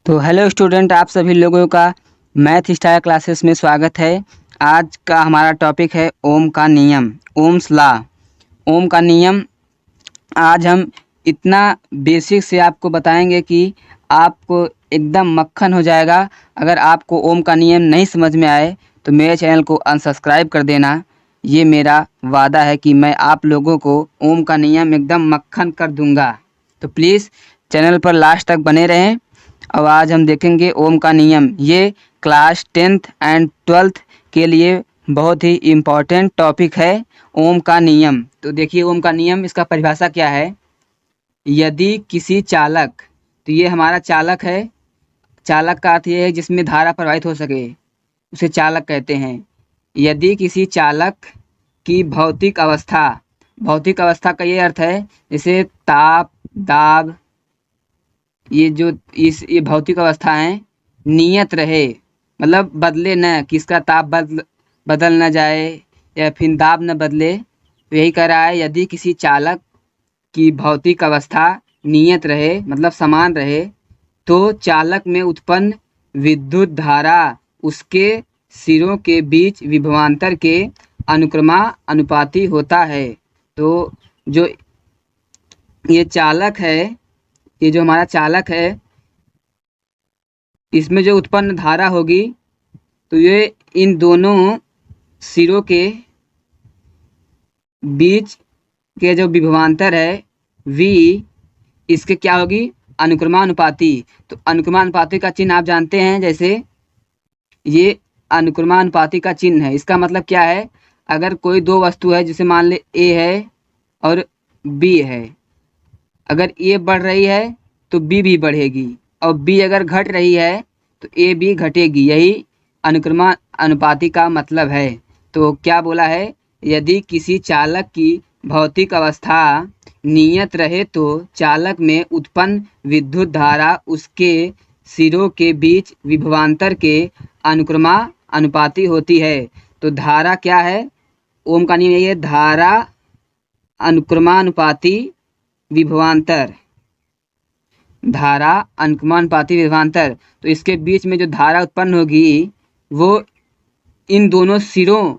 तो hello student, आप सभी लोगों का मैथ स्टार क्लासेस में स्वागत है। आज का हमारा टॉपिक है ओम का नियम, ओम्स लॉ। ओम का नियम आज हम इतना बेसिक से आपको बताएंगे कि आपको एकदम मक्खन हो जाएगा। अगर आपको ओम का नियम नहीं समझ में आए तो मेरे चैनल को अनसब्सक्राइब कर देना। ये मेरा वादा है कि मैं आप लोगों को ओम का नियम एकदम मक्खन कर दूंगा। तो प्लीज़ चैनल पर लास्ट तक बने रहें। अब आज हम देखेंगे ओम का नियम। ये क्लास 10th एंड 12th के लिए बहुत ही इम्पोर्टेंट टॉपिक है, ओम का नियम। तो देखिए ओम का नियम, इसका परिभाषा क्या है। यदि किसी चालक, तो ये हमारा चालक है। चालक का अर्थ ये है जिसमें धारा प्रवाहित हो सके, उसे चालक कहते हैं। यदि किसी चालक की भौतिक अवस्था का ये अर्थ है जैसे ताप, दाब, ये भौतिक अवस्था है, नियत रहे मतलब बदले न, कि इसका ताप बदल न जाए या फिर दाब न बदले। तो यही कह रहा है, यदि किसी चालक की भौतिक अवस्था नियत रहे मतलब समान रहे तो चालक में उत्पन्न विद्युत धारा उसके सिरों के बीच विभवांतर के अनुक्रमानुपाती होता है। तो जो ये चालक है, ये जो हमारा चालक है, इसमें जो उत्पन्न धारा होगी तो ये इन दोनों सिरों के बीच के जो विभवांतर है V, इसके क्या होगी, अनुक्रमानुपाती। तो अनुक्रमानुपाती का चिन्ह आप जानते हैं, जैसे ये अनुक्रमानुपाती का चिन्ह है। इसका मतलब क्या है, अगर कोई दो वस्तु है, जैसे मान ले A है और B है, अगर A बढ़ रही है तो B भी बढ़ेगी, और B अगर घट रही है तो A भी घटेगी। यही अनुक्रमानुपाती का मतलब है। तो क्या बोला है, यदि किसी चालक की भौतिक अवस्था नियत रहे तो चालक में उत्पन्न विद्युत धारा उसके सिरों के बीच विभवांतर के अनुक्रमानुपाती होती है। तो धारा क्या है, ओम का नियम यही है, धारा अनुक्रमानुपाती विभवांतर, धारा अनुक्रमानुपाती विभवांतर। तो इसके बीच में जो धारा उत्पन्न होगी वो इन दोनों सिरों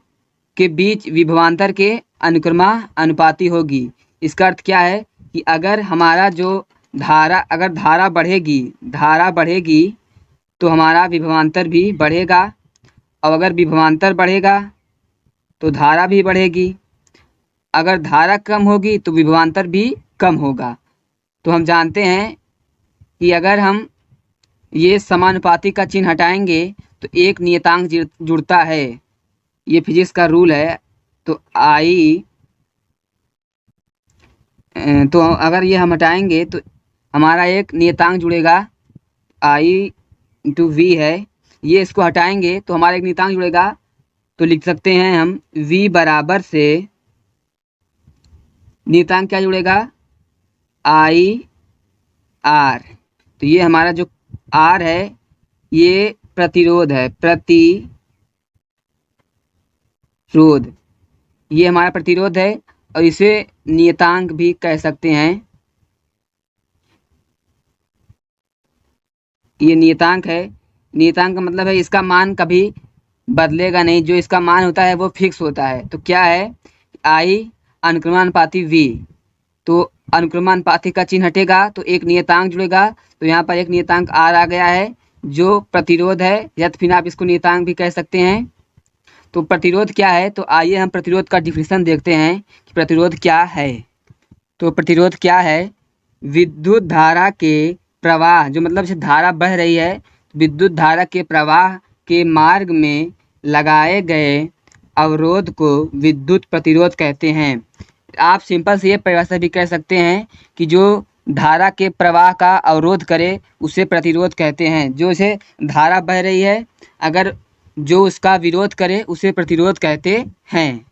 के बीच विभवांतर के अनुक्रमानुपाती होगी। इसका अर्थ क्या है कि अगर हमारा जो धारा बढ़ेगी तो हमारा विभवांतर भी बढ़ेगा, और अगर विभवांतर बढ़ेगा तो धारा भी बढ़ेगी। अगर धारा कम होगी तो विभवांतर भी कम होगा। तो हम जानते हैं कि अगर हम ये समानुपाती का चिन्ह हटाएंगे तो एक नियतांक जुड़ता है, ये फिजिक्स का रूल है। तो तो अगर ये हम हटाएंगे तो हमारा एक नियतांक जुड़ेगा, I/V है। ये इसको हटाएंगे तो हमारा एक नियतांक जुड़ेगा। तो लिख सकते हैं हम V बराबर से नियतांक क्या जुड़ेगा, IR। तो ये हमारा जो R है ये प्रतिरोध है, ये हमारा प्रतिरोध है, और इसे नियतांक भी कह सकते हैं। ये नियतांक है। नियतांक का मतलब है इसका मान कभी बदलेगा नहीं, जो इसका मान होता है वो फिक्स होता है। तो क्या है, I अनुक्रमानुपाती V। तो अनुक्रमानुपाती का चिन्ह हटेगा तो एक नियतांक जुड़ेगा। तो यहाँ पर एक नियतांक R आ गया है जो प्रतिरोध है, या तो फिर आप इसको नियतांक भी कह सकते हैं। तो प्रतिरोध क्या है, तो आइए हम प्रतिरोध का डिफिनेशन देखते हैं कि प्रतिरोध क्या है। तो प्रतिरोध क्या है, विद्युत धारा के प्रवाह, जो मतलब से धारा बह रही है, विद्युत धारा के प्रवाह के मार्ग में लगाए गए अवरोध को विद्युत प्रतिरोध कहते हैं। आप सिंपल से ये परिभाषा भी कह सकते हैं कि जो धारा के प्रवाह का अवरोध करे उसे प्रतिरोध कहते हैं। जो इसे धारा बह रही है, अगर जो उसका विरोध करे उसे प्रतिरोध कहते हैं।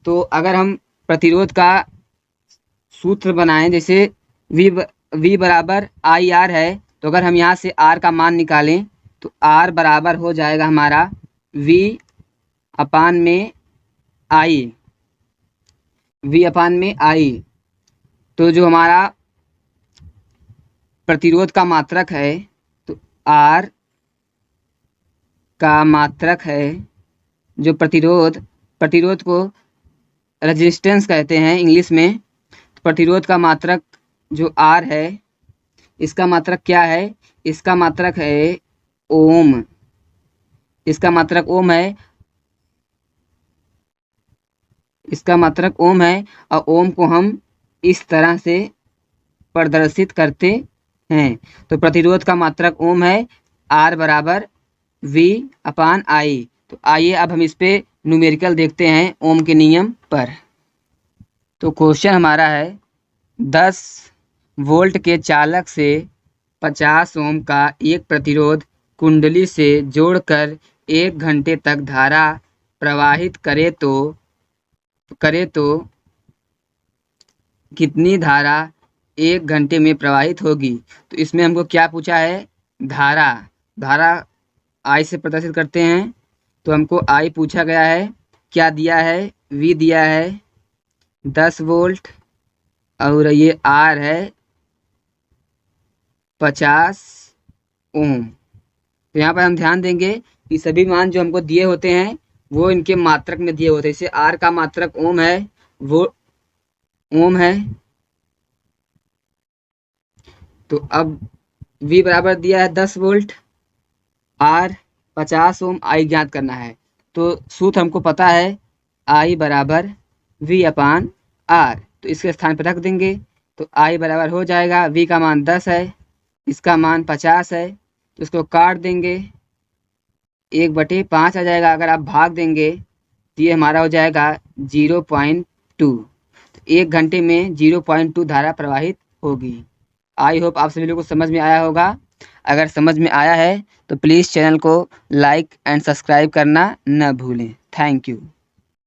तो अगर हम प्रतिरोध का सूत्र बनाएं, जैसे V बराबर IR है, तो अगर हम यहाँ से R का मान निकालें तो R बराबर हो जाएगा हमारा V अपान में I। तो जो हमारा प्रतिरोध का मात्रक है, तो आर का मात्रक है, जो प्रतिरोध को रेजिस्टेंस कहते हैं इंग्लिश में। प्रतिरोध का मात्रक जो आर है, इसका मात्रक क्या है? इसका मात्रक है ओम। इसका मात्रक ओम है। इसका मात्रक ओम है और ओम को हम इस तरह से प्रदर्शित करते हैं। तो प्रतिरोध का मात्रक ओम है, आर बराबर वी अपान आई। तो आइए अब हम इस पे न्यूमेरिकल देखते हैं ओम के नियम पर। तो क्वेश्चन हमारा है 10 वोल्ट के चालक से 50 ओम का एक प्रतिरोध कुंडली से जोड़कर 1 घंटे तक धारा प्रवाहित करे तो कितनी धारा 1 घंटे में प्रवाहित होगी? तो इसमें हमको क्या पूछा है? धारा आई से प्रदर्शित करते हैं। तो हमको आई पूछा गया है, क्या दिया है? वी दिया है 10 वोल्ट और ये आर है 50 ओम। तो यहाँ पर हम ध्यान देंगे कि सभी मान जो हमको दिए होते हैं वो इनके मात्रक में दिए होते हैं। जैसे आर का मात्रक ओम है, वो ओम है। तो अब वी बराबर दिया है 10 वोल्ट, आर 50 ओम, आई ज्ञात करना है। तो सूत्र हमको पता है, आई बराबर वी अपान आर। तो इसके स्थान पर रख देंगे तो आई बराबर हो जाएगा, वी का मान 10 है, इसका मान 50 है, तो इसको काट देंगे, 1/5 आ जाएगा। अगर आप भाग देंगे तो ये हमारा हो जाएगा 0.2। तो 1 घंटे में 0.2 धारा प्रवाहित होगी। आई होप आप सभी लोगों को समझ में आया होगा। अगर समझ में आया है तो प्लीज़ चैनल को लाइक एंड सब्सक्राइब करना न भूलें। Thank you.